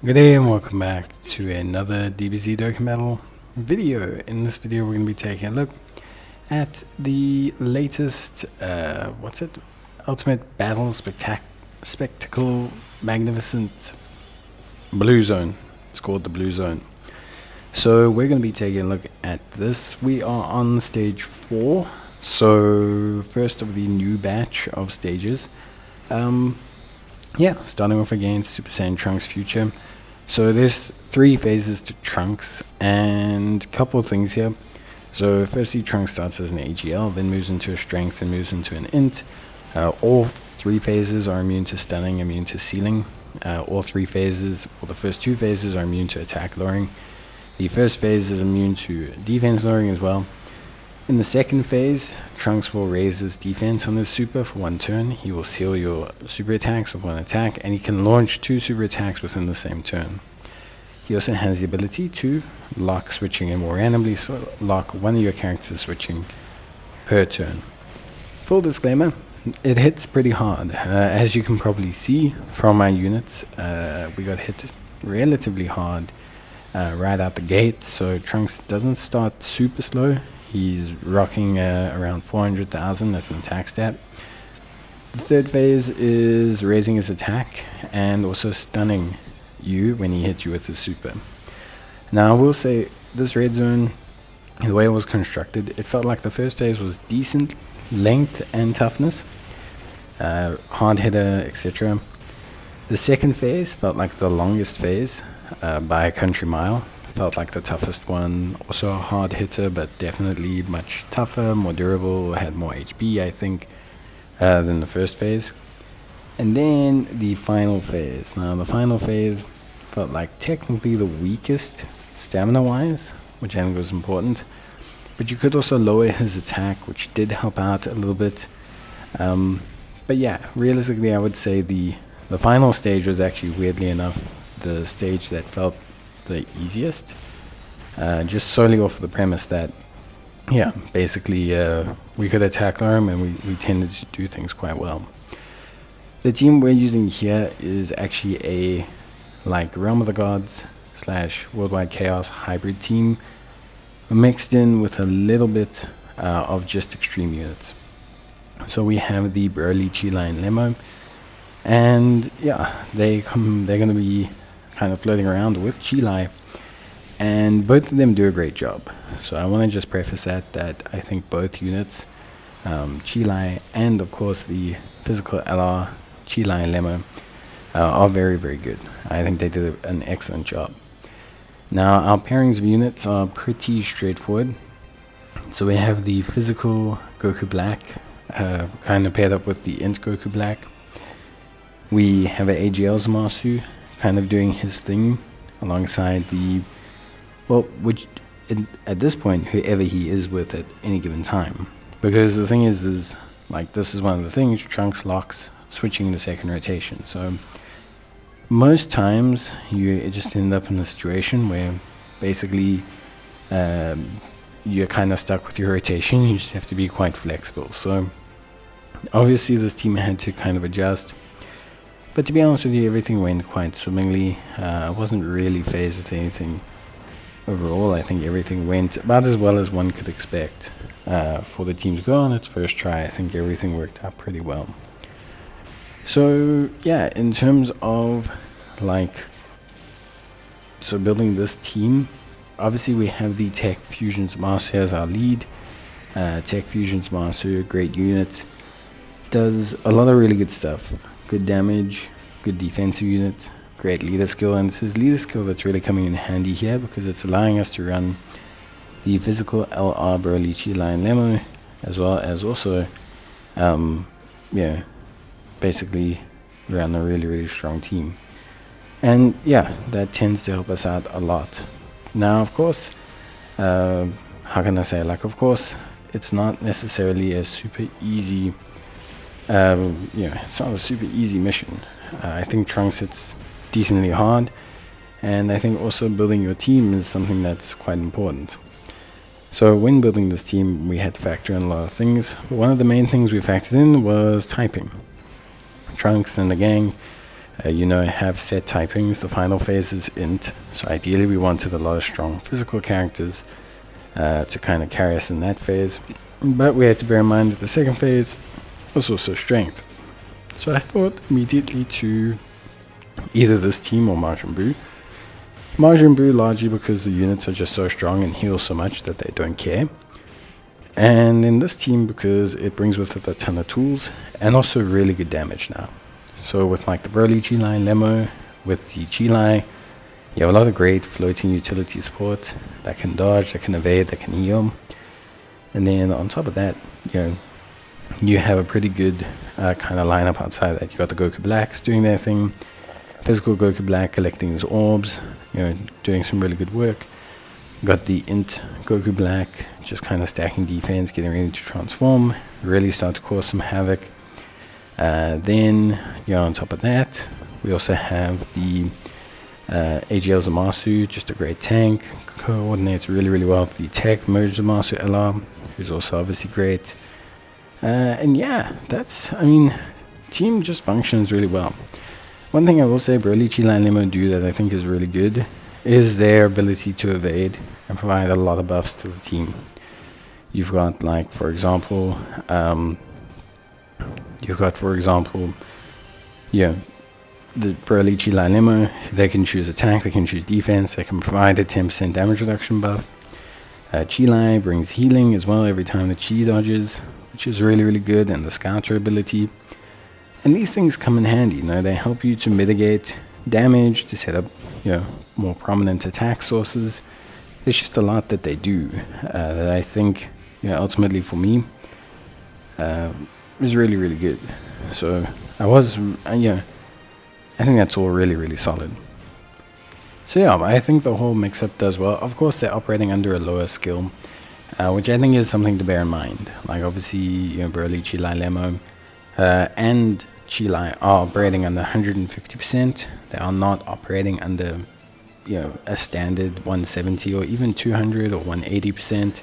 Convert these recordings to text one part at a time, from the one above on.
Good day and welcome back to another DBZ Dokkan Battle video. In this video we're going to be taking a look at the latest, Ultimate Battle Spectacle Magnificent Blue Zone. It's called the Blue Zone. So we're going to be taking a look at this. We are on stage 4, so first of the new batch of stages. Starting off against Super Saiyan Trunks Future. So there's 3 phases to Trunks and a couple of things here. So firstly, Trunks starts as an AGL, then moves into a Strength, and moves into an Int. All 3 phases are immune to Stunning, immune to Sealing. All 3 phases, or the first 2 phases, are immune to Attack Lowering. The first phase is immune to Defense Lowering as well. In the second phase, Trunks will raise his defense on his super for 1 turn. He will seal your super attacks with 1 attack, and he can launch 2 super attacks within the same turn. He also has the ability to lock switching and will randomly lock one of your characters switching per turn. Full disclaimer, it hits pretty hard. As you can probably see from my units, we got hit relatively hard right out the gate, so Trunks doesn't start super slow. He's rocking around 400,000 as an attack stat. The third phase is raising his attack and also stunning you when he hits you with his super. Now I will say this red zone, the way it was constructed, it felt like the first phase was decent length and toughness, hard hitter, etc. The second phase felt like the longest phase by a country mile. Felt like the toughest one, also a hard hitter, but definitely much tougher, more durable, had more HP, I think, than the first phase. And then the final phase. Now the final phase felt like technically the weakest stamina-wise, which I think was important. But you could also lower his attack, which did help out a little bit. But yeah, realistically I would say the final stage was actually, weirdly enough, the stage that felt the easiest, just solely off the premise that basically we could attack arm and we tended to do things quite well. The team we're using here is actually a Realm of the Gods / Worldwide Chaos hybrid team mixed in with a little bit of just extreme units. So we have the Broly, Chi-Lai, and Lemo, and they're going to be kind of floating around with Chi-Lai, and both of them do a great job. So I want to just preface that I think both units, Chi-Lai and of course the physical LR, Chi-Lai and Lemo, are very, very good. I think they did an excellent job. Now our pairings of units are pretty straightforward. So we have the physical Goku Black, kind of paired up with the Int Goku Black. We have an AGL Zamasu, kind of doing his thing alongside at this point, whoever he is with at any given time. Because the thing is like, this is one of the things, Trunks locks switching the second rotation. So most times you just end up in a situation where basically you're kind of stuck with your rotation. You just have to be quite flexible. So obviously this team had to kind of adjust. But to be honest with you, everything went quite swimmingly. I wasn't really phased with anything overall. I think everything went about as well as one could expect for the team to go on its first try. I think everything worked out pretty well. So yeah, in terms of building this team, obviously we have the Tech Fusions Master as our lead. Tech Fusions Master, great unit, does a lot of really good stuff. Good damage, good defensive unit, great leader skill, and it's his leader skill that's really coming in handy here because it's allowing us to run the physical LR Broly, Chi-Lai, and Lemo, as well as also basically run a really, really strong team. And that tends to help us out a lot. Now of course, how can I say, of course it's not necessarily a super easy it's not a super easy mission. I think Trunks hits decently hard, and I think also building your team is something that's quite important. So when building this team, we had to factor in a lot of things. But one of the main things we factored in was typing. Trunks and the gang have set typings. The final phase is int, so ideally we wanted a lot of strong physical characters to kind of carry us in that phase, but we had to bear in mind that the second phase was also strength. So I thought immediately to either this team or Majin Buu. Majin Buu largely because the units are just so strong and heal so much that they don't care, and in this team because it brings with it a ton of tools and also really good damage now. So with like the Broly G-Lai Lemo, with the G-Lai, you have a lot of great floating utility support that can dodge, that can evade, that can heal. And then on top of that, you have a pretty good kind of lineup outside that. You got the Goku Blacks doing their thing, physical Goku Black collecting his orbs, doing some really good work. Got the int Goku Black just kind of stacking defense, getting ready to transform, really start to cause some havoc. Then, on top of that, we also have the AGL Zamasu, just a great tank, coordinates really, really well with the tech merge Zamasu LR, who's also obviously great. And yeah, team just functions really well. One thing I will say Broly G-Lai Limo do that I think is really good is their ability to evade and provide a lot of buffs to the team. You've got, like, for example, the Broly G-Lai Limo. They can choose attack, they can choose defense, they can provide a 10% damage reduction buff. G-Lai brings healing as well every time the Chi dodges, which is really, really good, and the Scouter ability. And these things come in handy, they help you to mitigate damage, to set up, more prominent attack sources. There's just a lot that they do that I think, ultimately for me, is really, really good. So I think that's all really, really solid. So yeah, I think the whole mix-up does well. Of course, they're operating under a lower skill, which I think is something to bear in mind. Like, obviously, Broly, G-Lai, Lemo, and G-Lai are operating under 150%. They are not operating under, a standard 170 or even 200 or 180%.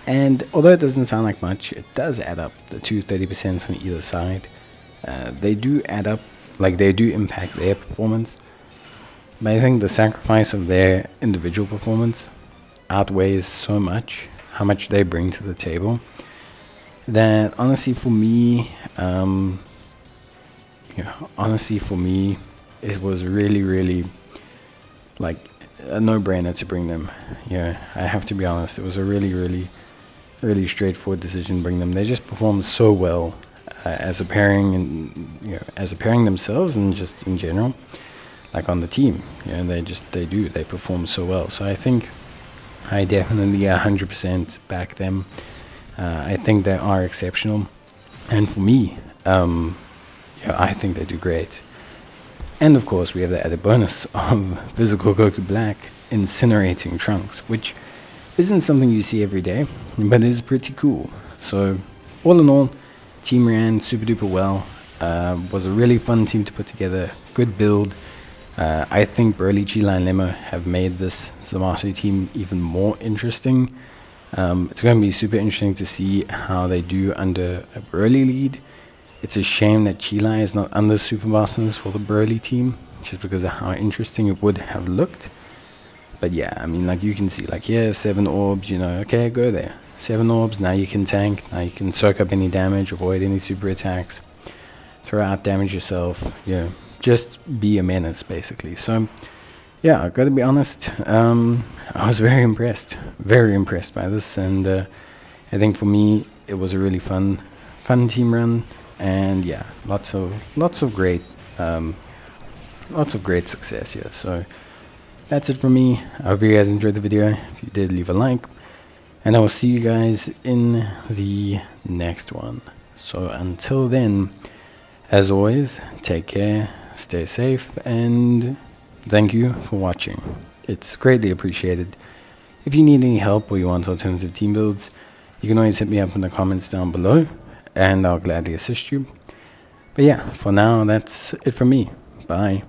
And although it doesn't sound like much, it does add up. The 230% on either side, they do add up. Like, they do impact their performance. But I think the sacrifice of their individual performance outweighs so much how much they bring to the table that honestly for me, it was really, really like a no-brainer to bring them. I have to be honest, it was a really, really, really straightforward decision to bring them. They just performed so well as a pairing, and as a pairing themselves, and just in general, like on the team. They perform so well. So I think I definitely 100% back them. I think they are exceptional, and for me, I think they do great. And of course, we have the added bonus of physical Goku Black incinerating Trunks, which isn't something you see every day, but is pretty cool. So all in all, team ran super duper well. Was a really fun team to put together. Good build. I think Broly, G-Lai, and Lemo have made this Zamasu team even more interesting. It's going to be super interesting to see how they do under a Broly lead. It's a shame that G-Lai is not under Super Masters for the Broly team, just because of how interesting it would have looked. But yeah, like you can see, 7 orbs, okay, go there. 7 orbs, now you can tank, now you can soak up any damage, avoid any super attacks, throw out damage yourself, just be a menace, basically. So yeah, I gotta be honest, I was very impressed by this, and I think for me, it was a really fun team run, and yeah, lots of great success here. So that's it from me. I hope you guys enjoyed the video. If you did, leave a like, and I will see you guys in the next one. So until then, as always, take care, stay safe, and thank you for watching. It's greatly appreciated. If you need any help or you want alternative team builds, you can always hit me up in the comments down below, and I'll gladly assist you. But yeah, for now, that's it from me. Bye.